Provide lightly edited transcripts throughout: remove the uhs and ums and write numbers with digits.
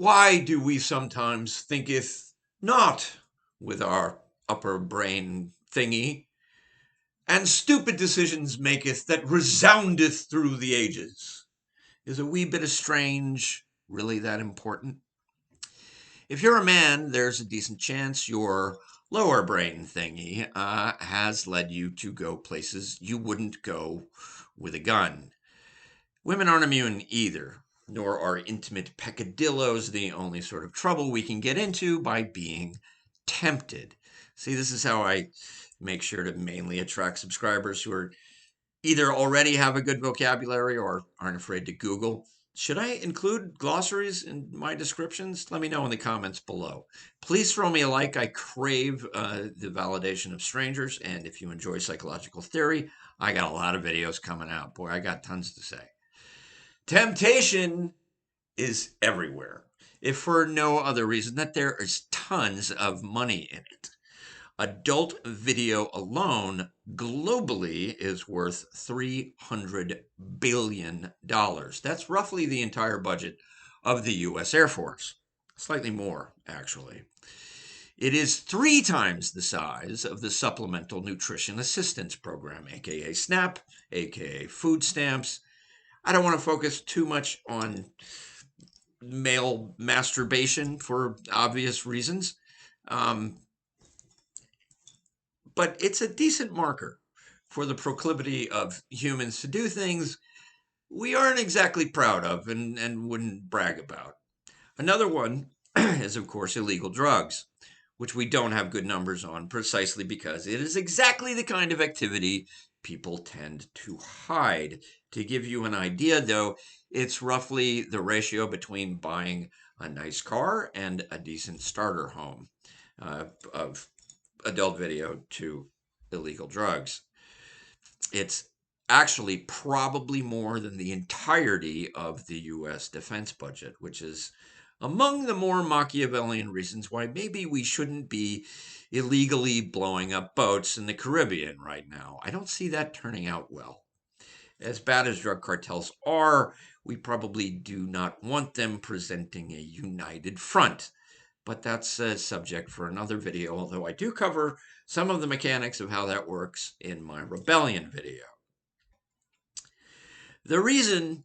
Why do we sometimes thinketh not with our upper brain thingy, and stupid decisions maketh that resoundeth through the ages? Is a wee bit of strange really that important? If you're a man, there's a decent chance your lower brain thingy has led you to go places you wouldn't go with a gun. Women aren't immune either, nor are intimate peccadillos the only sort of trouble we can get into by being tempted. See, this is how I make sure to mainly attract subscribers who are either already have a good vocabulary or aren't afraid to Google. Should I include glossaries in my descriptions? Let me know in the comments below. Please throw me a like. I crave the validation of strangers. And if you enjoy psychological theory, I got a lot of videos coming out. Boy, I got tons to say. Temptation is everywhere, if for no other reason that there is tons of money in it. Adult video alone globally is worth $300 billion. That's roughly the entire budget of the US Air Force. Slightly more, actually. It is 3 times the size of the Supplemental Nutrition Assistance Program, aka SNAP, aka food stamps. I don't want to focus too much on male masturbation for obvious reasons. Um, but it's a decent marker for the proclivity of humans to do things we aren't exactly proud of and wouldn't brag about. Another one is, of course, illegal drugs, which we don't have good numbers on precisely because it is exactly the kind of activity people tend to hide. To give you an idea, though, it's roughly the ratio between buying a nice car and a decent starter home of adult video to illegal drugs. It's actually probably more than the entirety of the US defense budget, which is among the more Machiavellian reasons why maybe we shouldn't be illegally blowing up boats in the Caribbean right now. I don't see that turning out well. As bad as drug cartels are, we probably do not want them presenting a united front. But that's a subject for another video, although I do cover some of the mechanics of how that works in my rebellion video. The reason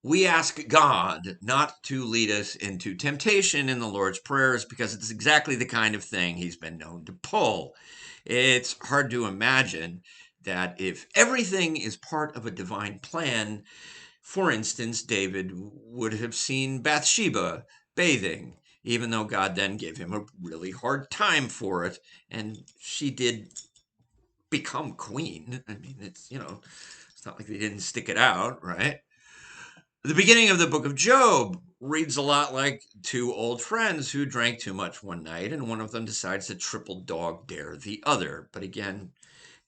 we ask God not to lead us into temptation in the Lord's Prayer is because it's exactly the kind of thing he's been known to pull. It's hard to imagine that if everything is part of a divine plan, for instance, David would have seen Bathsheba bathing, even though God then gave him a really hard time for it, and she did become queen. I mean, it's not like they didn't stick it out, right? The beginning of the book of Job reads a lot like 2 old friends who drank too much one night, and one of them decides to triple dog dare the other. But again,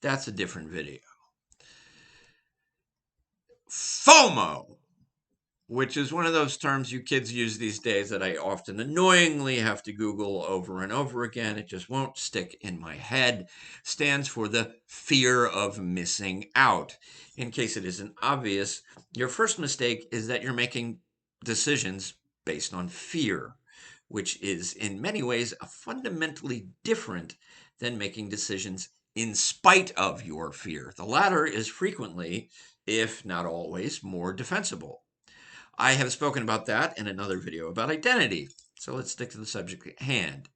that's a different video. FOMO, which is one of those terms you kids use these days that I often annoyingly have to Google over and over again. It just won't stick in my head. Stands for the fear of missing out. In case it isn't obvious, your first mistake is that you're making decisions based on fear, which is in many ways fundamentally different than making decisions in spite of your fear. The latter is frequently, if not always, more defensible. I have spoken about that in another video about identity. So let's stick to the subject at hand.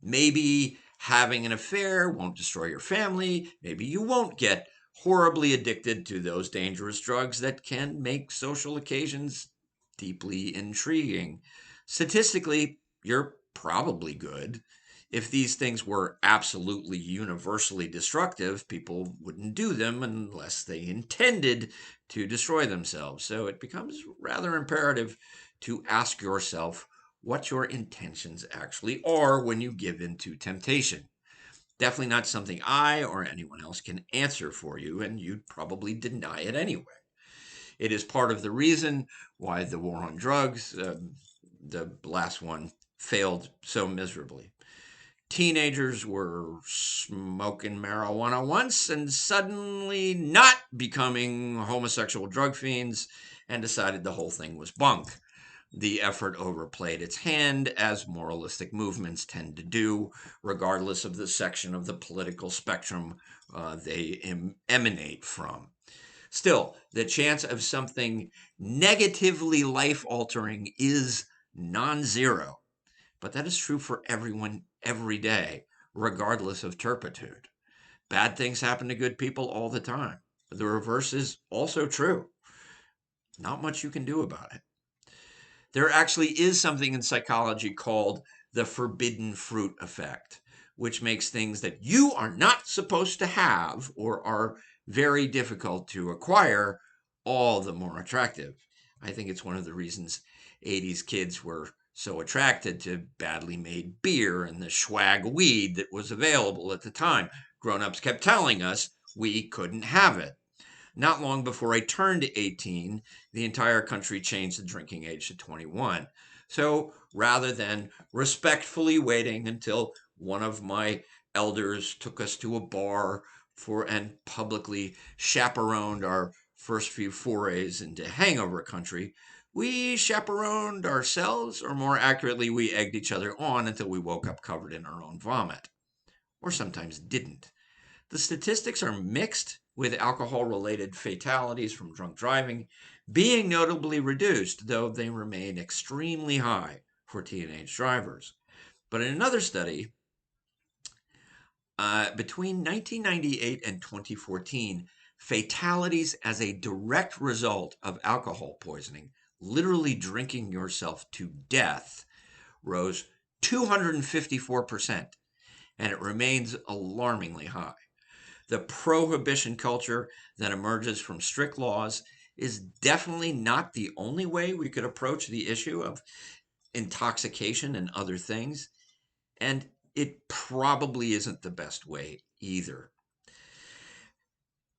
Maybe having an affair won't destroy your family. Maybe you won't get horribly addicted to those dangerous drugs that can make social occasions deeply intriguing. Statistically, you're probably good. If these things were absolutely universally destructive, people wouldn't do them unless they intended to destroy themselves. So it becomes rather imperative to ask yourself what your intentions actually are when you give in to temptation. Definitely not something I or anyone else can answer for you, and you'd probably deny it anyway. It is part of the reason why the war on drugs, the last one, failed so miserably. Teenagers were smoking marijuana once and suddenly not becoming homosexual drug fiends and decided the whole thing was bunk. the effort overplayed its hand, as moralistic movements tend to do, regardless of the section of the political spectrum they emanate from. Still, the chance of something negatively life altering is non zero, but that is true for everyone every day, regardless of turpitude. Bad things happen to good people all the time. The reverse is also true. Not much you can do about it. There actually is something in psychology called the forbidden fruit effect, which makes things that you are not supposed to have or are very difficult to acquire all the more attractive. I think it's one of the reasons 80s kids were so attracted to badly made beer and the swag weed that was available at the time. Grown-ups kept telling us we couldn't have it. Not long before I turned 18, the entire country changed the drinking age to 21. So rather than respectfully waiting until one of my elders took us to a bar and publicly chaperoned our first few forays into hangover country, we chaperoned ourselves, or more accurately, we egged each other on until we woke up covered in our own vomit. Or sometimes didn't. The statistics are mixed, with alcohol-related fatalities from drunk driving being notably reduced, though they remain extremely high for teenage drivers. But in another study, between 1998 and 2014, fatalities as a direct result of alcohol poisoning, literally drinking yourself to death, rose 254%, and it remains alarmingly high. The prohibition culture that emerges from strict laws is definitely not the only way we could approach the issue of intoxication and other things, and it probably isn't the best way either.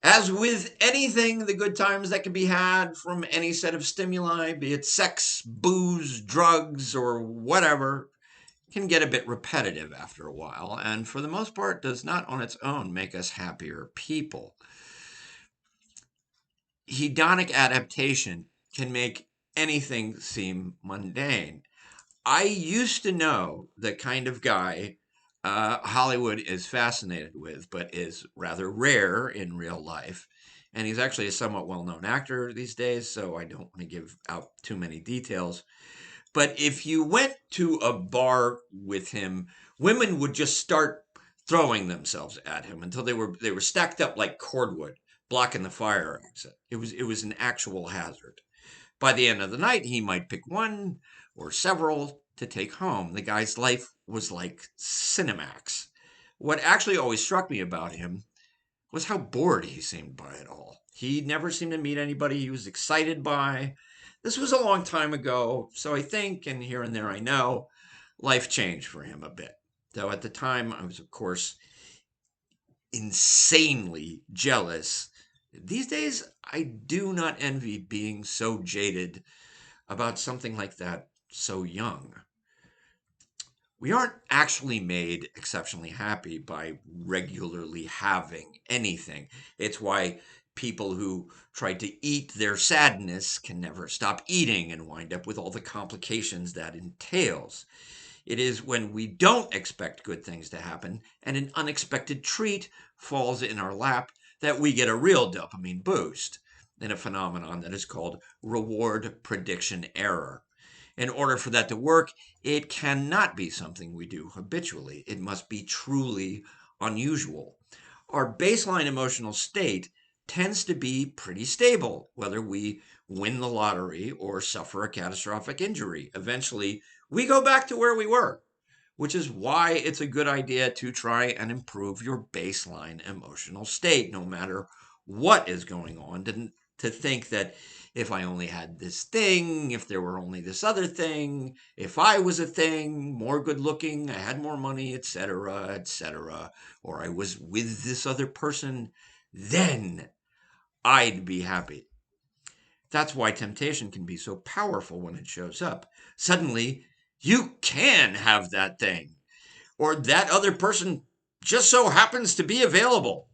As with anything, the good times that can be had from any set of stimuli, be it sex, booze, drugs, or whatever, can get a bit repetitive after a while, and for the most part does not on its own make us happier people. Hedonic adaptation can make anything seem mundane. I used to know the kind of guy Hollywood is fascinated with, but is rather rare in real life. And he's actually a somewhat well known actor these days, so I don't want to give out too many details. But if you went to a bar with him, women would just start throwing themselves at him until they were stacked up like cordwood, blocking the fire exit. It was an actual hazard. By the end of the night, he might pick one or several to take home. The guy's life was like Cinemax. What actually always struck me about him was how bored he seemed by it all. He never seemed to meet anybody he was excited by. This was a long time ago, so I think, and here and there I know, life changed for him a bit. Though at the time, I was, of course, insanely jealous. These days, I do not envy being so jaded about something like that so young. We aren't actually made exceptionally happy by regularly having anything. It's why people who try to eat their sadness can never stop eating and wind up with all the complications that entails. It is when we don't expect good things to happen and an unexpected treat falls in our lap that we get a real dopamine boost in a phenomenon that is called reward prediction error. In order for that to work, it cannot be something we do habitually. It must be truly unusual. Our baseline emotional state tends to be pretty stable, whether we win the lottery or suffer a catastrophic injury. Eventually, we go back to where we were, which is why it's a good idea to try and improve your baseline emotional state, no matter what is going on. To think that if I only had this thing, if there were only this other thing, if I was a thing, more good looking, I had more money, etc., or I was with this other person, then I'd be happy. That's why temptation can be so powerful when it shows up. Suddenly, you can have that thing, or that other person just so happens to be available,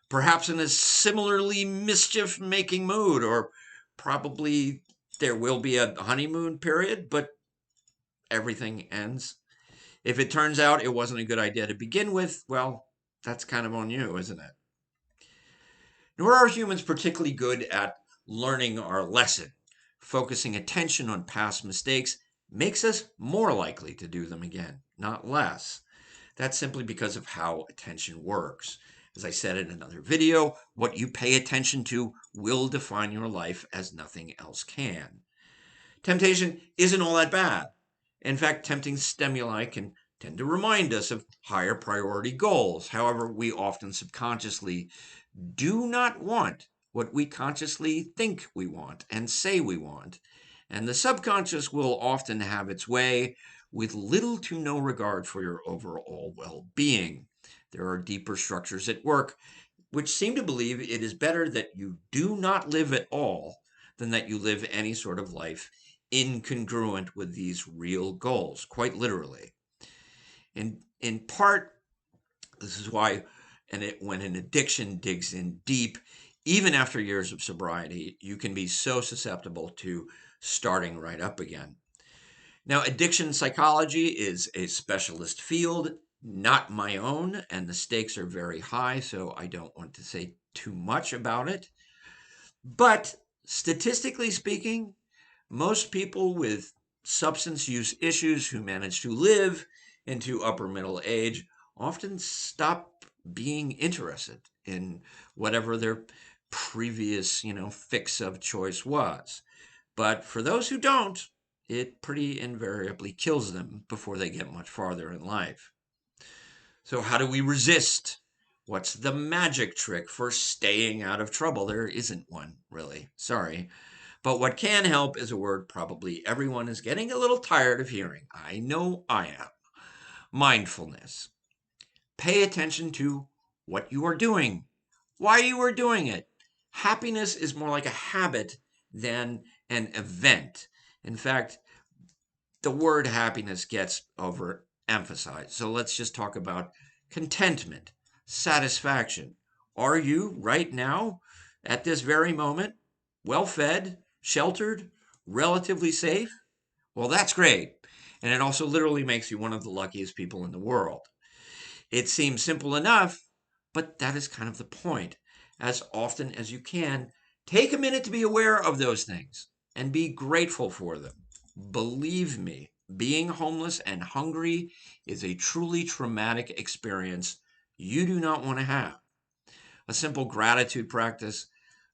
perhaps in a similarly mischief making mood, or probably There will be a honeymoon period, but everything ends. If it turns out it wasn't a good idea to begin with, well, that's kind of on you, isn't it? Nor are humans particularly good at learning our lesson. Focusing attention on past mistakes makes us more likely to do them again, not less. That's simply because of how attention works. As I said in another video, what you pay attention to will define your life as nothing else can. Temptation isn't all that bad. In fact, tempting stimuli can tend to remind us of higher priority goals. However, we often subconsciously do not want what we consciously think we want and say we want. And the subconscious will often have its way with little to no regard for your overall well being. There are deeper structures at work which seem to believe it is better that you do not live at all than that you live any sort of life incongruent with these real goals, quite literally. In part, this is why when an addiction digs in deep, even after years of sobriety, you can be so susceptible to starting right up again. Now, addiction psychology is a specialist field, not my own, and the stakes are very high, so I don't want to say too much about it. But statistically speaking, most people with substance use issues who manage to live into upper middle age often stop being interested in whatever their previous, fix of choice was. But for those who don't, it pretty invariably kills them before they get much farther in life. So how do we resist? What's the magic trick for staying out of trouble? There isn't one, really. Sorry. But what can help is a word probably everyone is getting a little tired of hearing. I know I am. Mindfulness. Pay attention to what you are doing, why you are doing it. Happiness is more like a habit than an event. In fact, the word happiness gets overemphasized. So let's just talk about contentment, satisfaction. Are you right now, at this very moment, well fed, sheltered, relatively safe? Well, that's great. And it also literally makes you one of the luckiest people in the world. It seems simple enough, but that is kind of the point. As often as you can, take a minute to be aware of those things and be grateful for them. Believe me, being homeless and hungry is a truly traumatic experience you do not want to have. A simple gratitude practice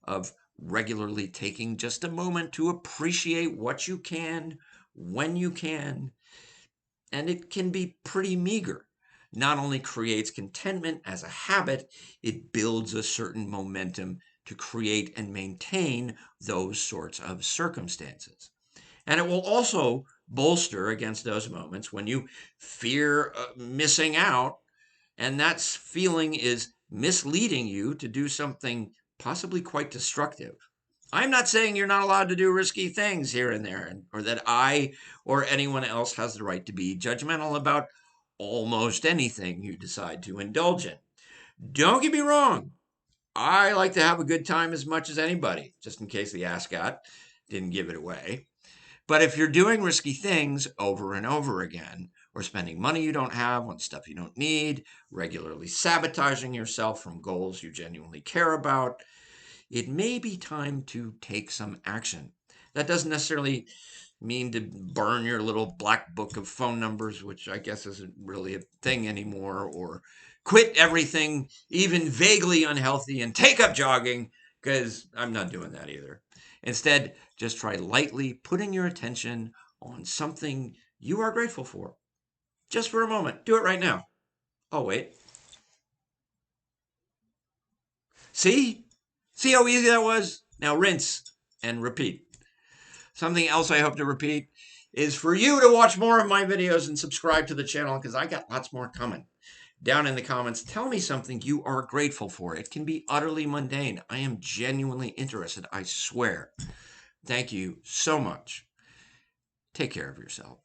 of regularly taking just a moment to appreciate what you can, when you can, and it can be pretty meager. Not only creates contentment as a habit, it builds a certain momentum to create and maintain those sorts of circumstances. And it will also bolster against those moments when you fear missing out, and that feeling is misleading you to do something possibly quite destructive. I'm not saying you're not allowed to do risky things here and there, or that I or anyone else has the right to be judgmental about almost anything you decide to indulge in. Don't get me wrong. I like to have a good time as much as anybody, just in case the ascot didn't give it away. But if you're doing risky things over and over again, or spending money you don't have on stuff you don't need, regularly sabotaging yourself from goals you genuinely care about, it may be time to take some action. That doesn't necessarily mean to burn your little black book of phone numbers, which I guess isn't really a thing anymore, or quit everything, even vaguely unhealthy, and take up jogging, because I'm not doing that either. Instead, just try lightly putting your attention on something you are grateful for. Just for a moment. Do it right now. Oh, wait. See? See how easy that was? Now rinse and repeat. Something else I hope to repeat is for you to watch more of my videos and subscribe to the channel, because I got lots more coming. Down in the comments, tell me something you are grateful for. It can be utterly mundane. I am genuinely interested, I swear. Thank you so much. Take care of yourself.